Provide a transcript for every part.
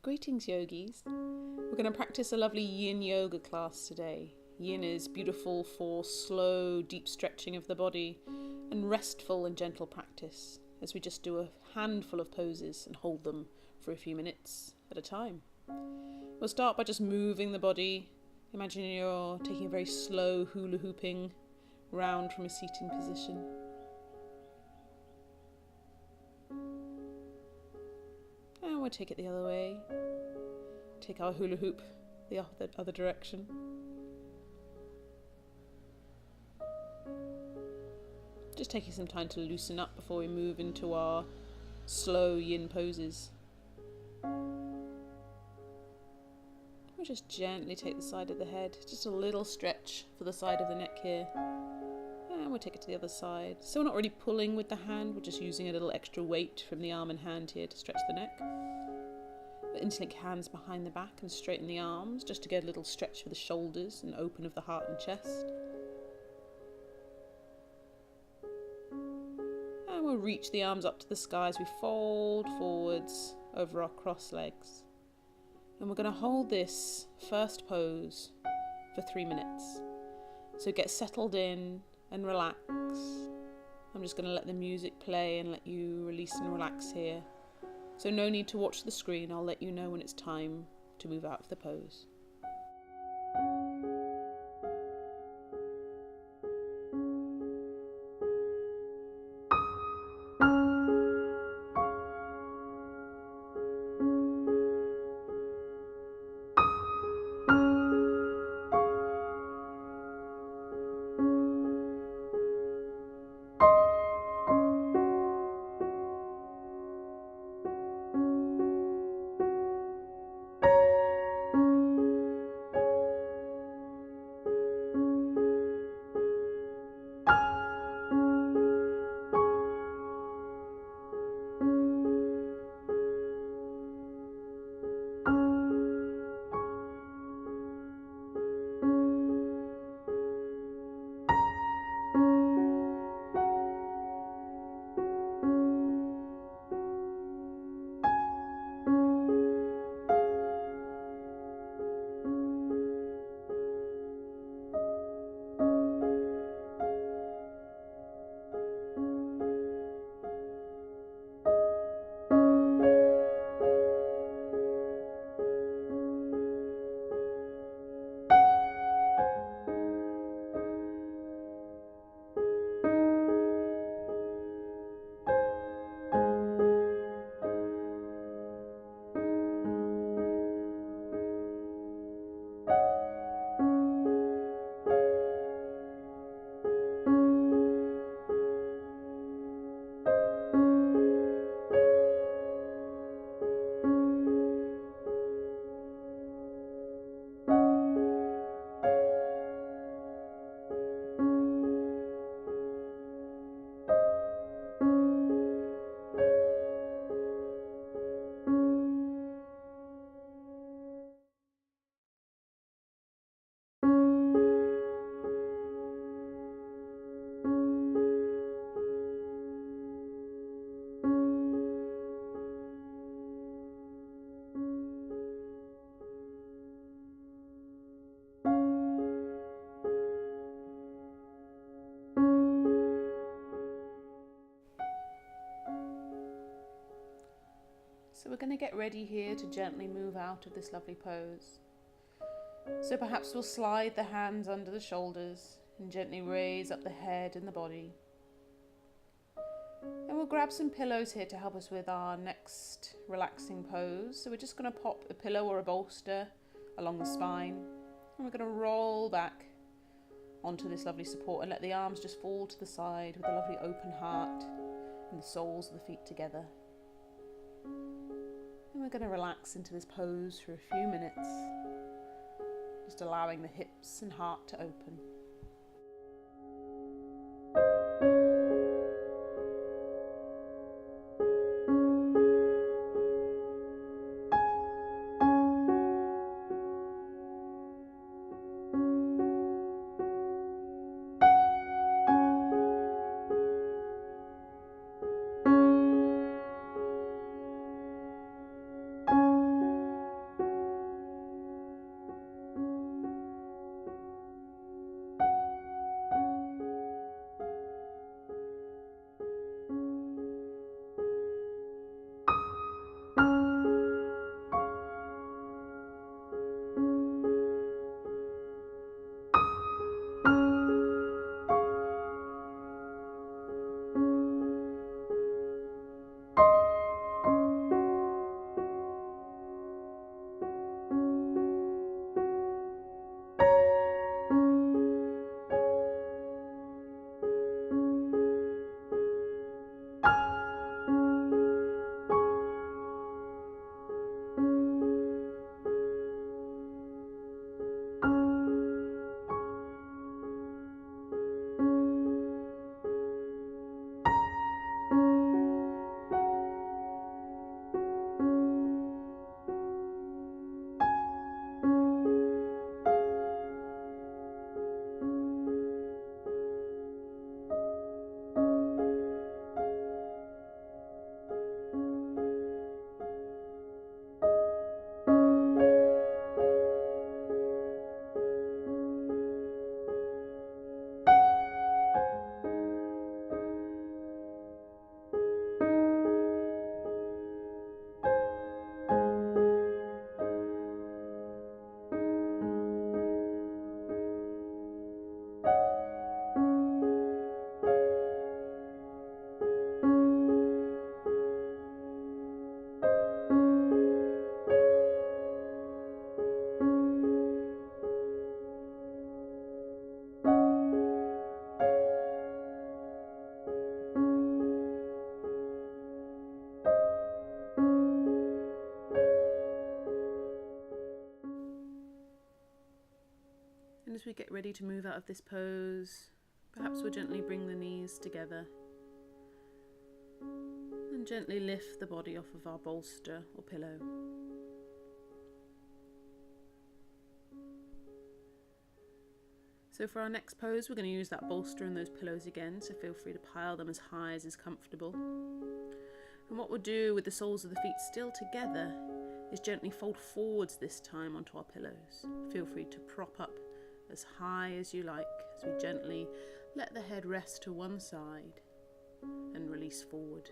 Greetings, yogis. We're going to practice a lovely yin yoga class today. Yin is beautiful for slow, deep stretching of the body and restful and gentle practice as we just do a handful of poses and hold them for a few minutes at a time. We'll start by just moving the body. Imagine you're taking a very slow hula hooping round from a seating position. And we'll take it the other way. Take our hula hoop the other direction. Just taking some time to loosen up before we move into our slow yin poses. We'll just gently take the side of the head, just a little stretch for the side of the neck here. And we'll take it to the other side. So we're not really pulling with the hand, we're just using a little extra weight from the arm and hand here to stretch the neck. We'll interlink hands behind the back and straighten the arms, just to get a little stretch for the shoulders and open of the heart and chest. And we'll reach the arms up to the sky as we fold forwards over our cross legs. And we're going to hold this first pose for 3 minutes. So get settled in and relax. I'm just going to let the music play and let you release and relax here. So no need to watch the screen, I'll let you know when it's time to move out of the pose. So we're going to get ready here to gently move out of this lovely pose. So perhaps we'll slide the hands under the shoulders and gently raise up the head and the body. And we'll grab some pillows here to help us with our next relaxing pose. So we're just going to pop a pillow or a bolster along the spine. And we're going to roll back onto this lovely support and let the arms just fall to the side with a lovely open heart and the soles of the feet together. And we're going to relax into this pose for a few minutes, just allowing the hips and heart to open. As we get ready to move out of this pose, perhaps we'll gently bring the knees together and gently lift the body off of our bolster or pillow. So for our next pose, we're going to use that bolster and those pillows again, so feel free to pile them as high as is comfortable. And what we'll do with the soles of the feet still together is gently fold forwards this time onto our pillows. Feel free to prop up as high as you like as we gently let the head rest to one side and release forward.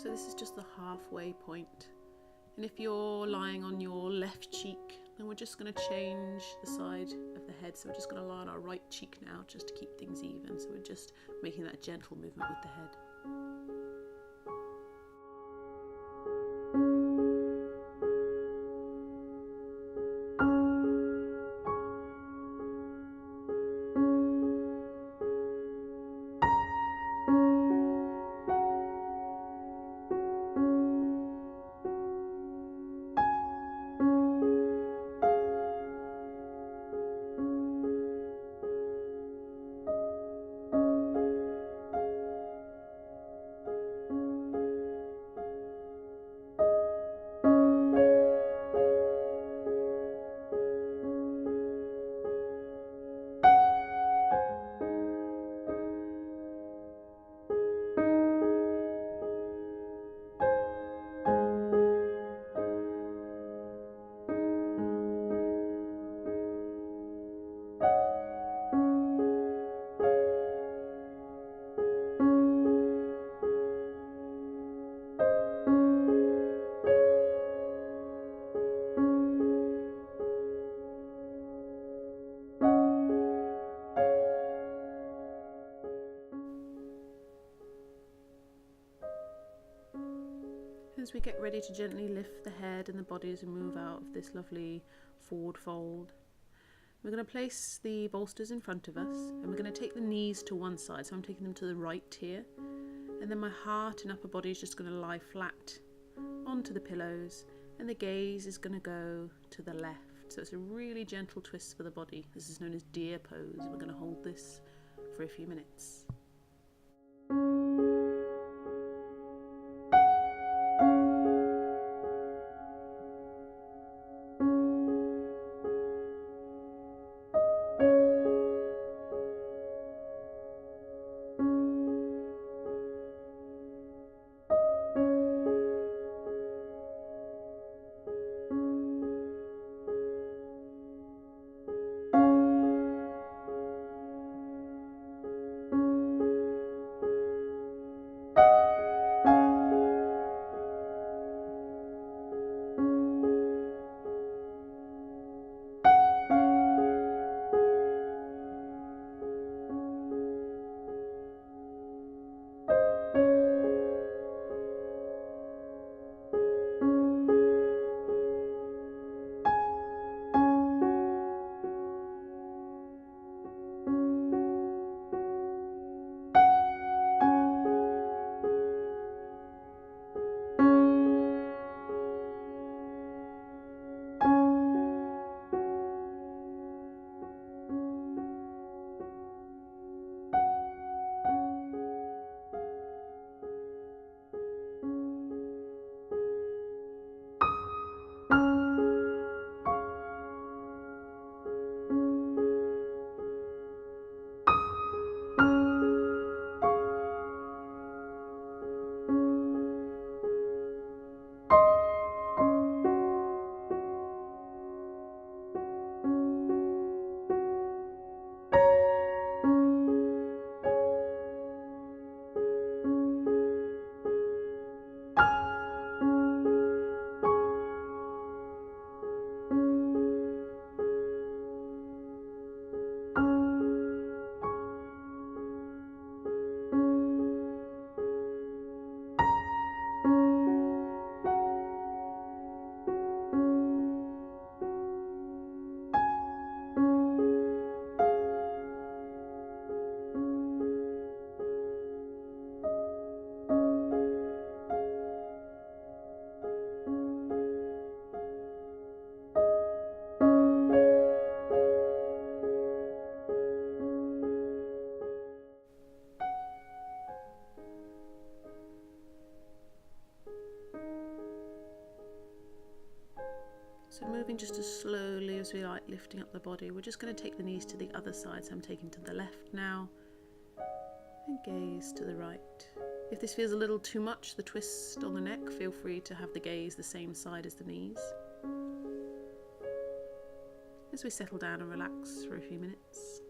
So this is just the halfway point. And if you're lying on your left cheek, then we're just going to change the side of the head. So we're just going to lie on our right cheek now, just to keep things even. So we're just making that gentle movement with the head. As we get ready to gently lift the head and the body as we move out of this lovely forward fold, we're going to place the bolsters in front of us and we're going to take the knees to one side. So I'm taking them to the right here, and then my heart and upper body is just going to lie flat onto the pillows, and the gaze is going to go to the left. So it's a really gentle twist for the body. This is known as deer pose. We're going to hold this for a few minutes. So moving just as slowly as we like, lifting up the body. We're just going to take the knees to the other side, so I'm taking to the left now, and gaze to the right. If this feels a little too much, the twist on the neck, feel free to have the gaze the same side as the knees. As we settle down and relax for a few minutes.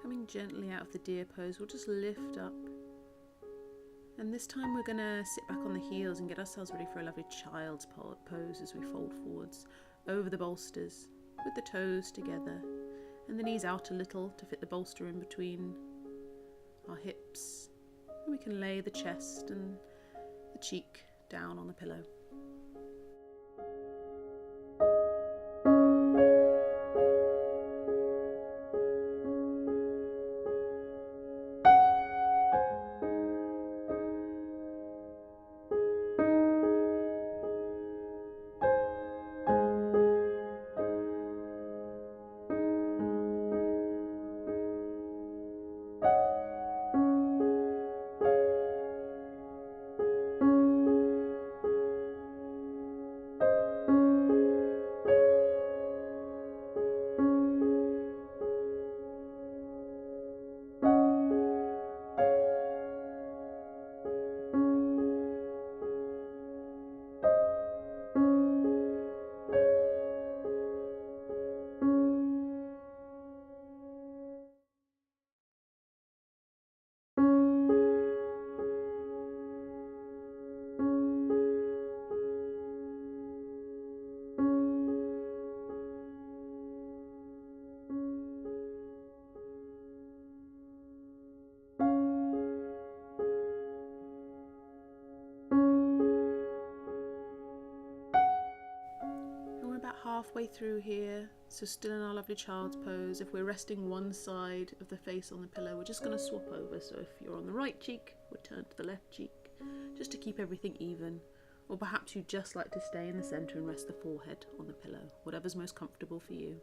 Coming gently out of the deer pose, we'll just lift up. And this time we're going to sit back on the heels and get ourselves ready for a lovely child's pose as we fold forwards over the bolsters with the toes together and the knees out a little to fit the bolster in between our hips. And we can lay the chest and the cheek down on the pillow. Halfway through here, so still in our lovely child's pose. If we're resting one side of the face on the pillow, we're just going to swap over. So if you're on the right cheek, we'll turn to the left cheek, just to keep everything even. Or perhaps you'd just like to stay in the centre and rest the forehead on the pillow, whatever's most comfortable for you.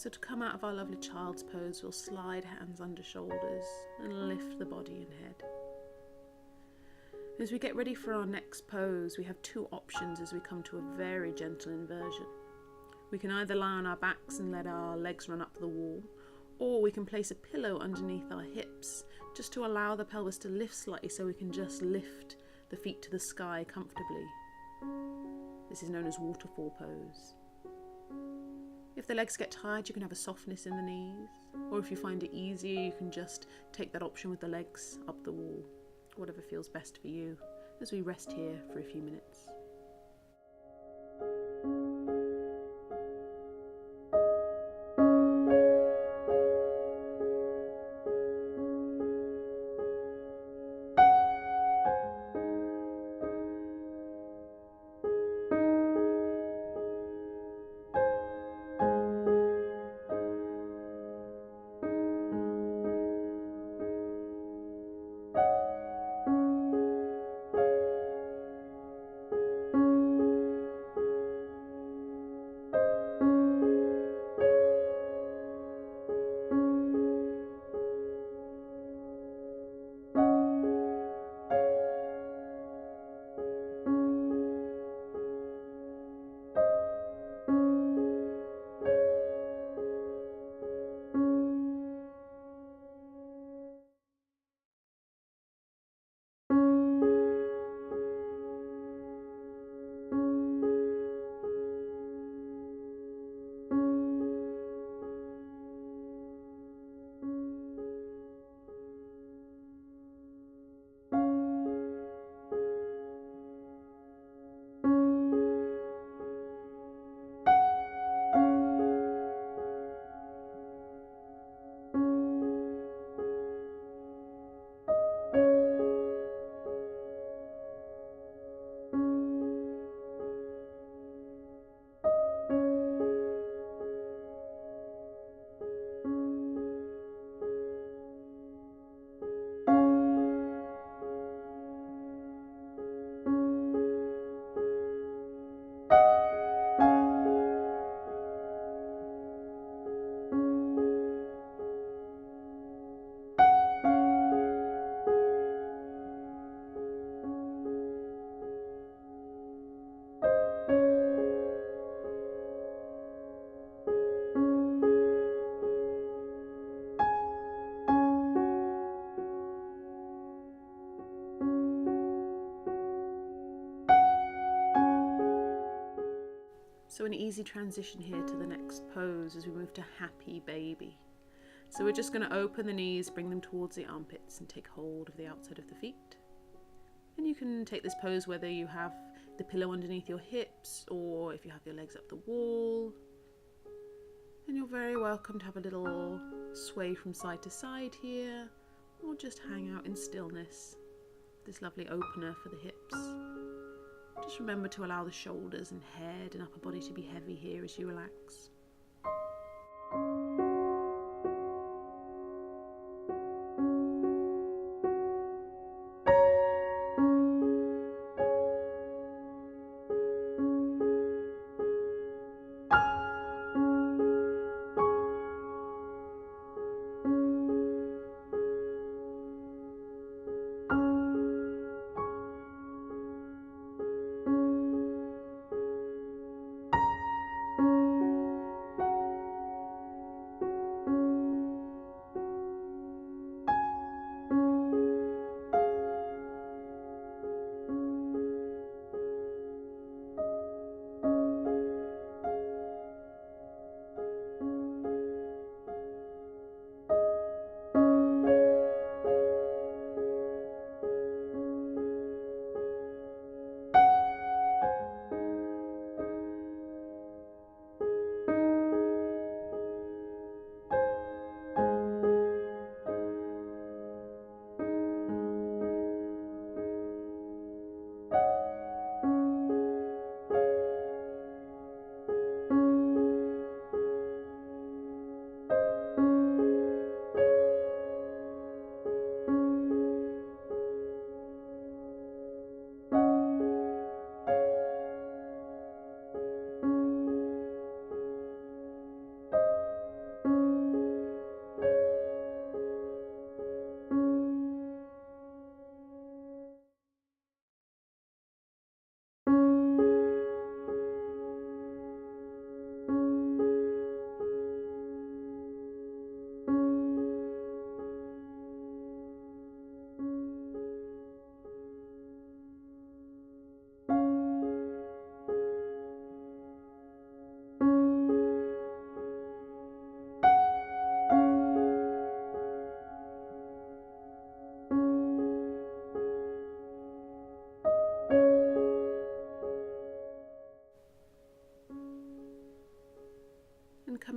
So to come out of our lovely child's pose, we'll slide hands under shoulders and lift the body and head. As we get ready for our next pose, we have two options as we come to a very gentle inversion. We can either lie on our backs and let our legs run up the wall, or we can place a pillow underneath our hips just to allow the pelvis to lift slightly so we can just lift the feet to the sky comfortably. This is known as waterfall pose. If the legs get tired, you can have a softness in the knees, or if you find it easier, you can just take that option with the legs up the wall. Whatever feels best for you, as we rest here for a few minutes. So an easy transition here to the next pose as we move to happy baby. So we're just going to open the knees, bring them towards the armpits and take hold of the outside of the feet. And you can take this pose whether you have the pillow underneath your hips or if you have your legs up the wall. And you're very welcome to have a little sway from side to side here, or just hang out in stillness. This lovely opener for the hips. Just remember to allow the shoulders and head and upper body to be heavy here as you relax.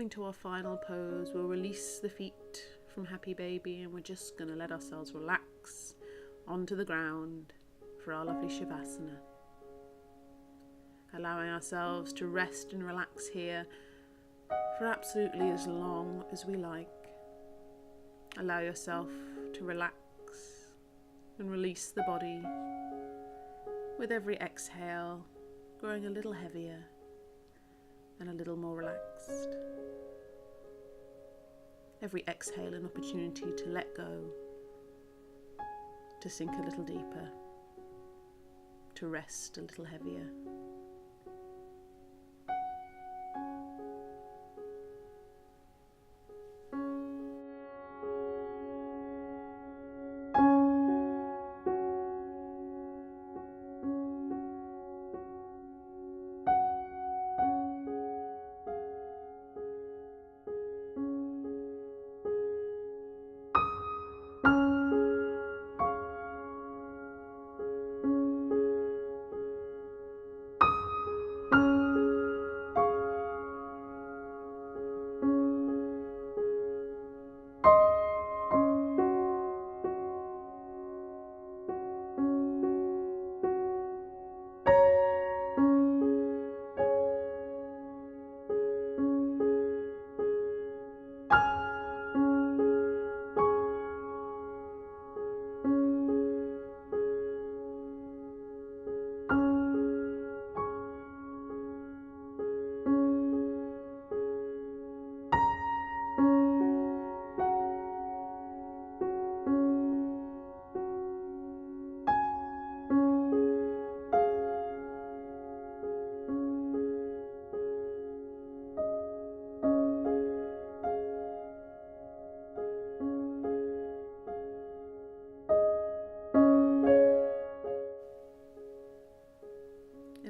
coming to our final pose, we'll release the feet from Happy Baby and we're just going to let ourselves relax onto the ground for our lovely Shavasana. Allowing ourselves to rest and relax here for absolutely as long as we like. Allow yourself to relax and release the body with every exhale, growing a little heavier and a little more relaxed. Every exhale an opportunity to let go, to sink a little deeper, to rest a little heavier.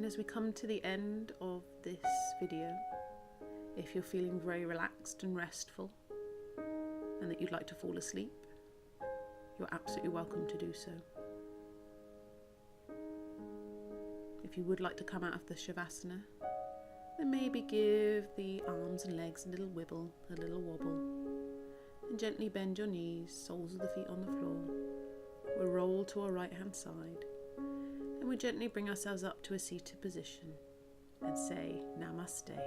As we come to the end of this video, if you're feeling very relaxed and restful and that you'd like to fall asleep, you're absolutely welcome to do so. If you would like to come out of the Shavasana, then maybe give the arms and legs a little wibble, a little wobble, and gently bend your knees, soles of the feet on the floor. We'll roll to our right hand side. And we gently bring ourselves up to a seated position and say Namaste.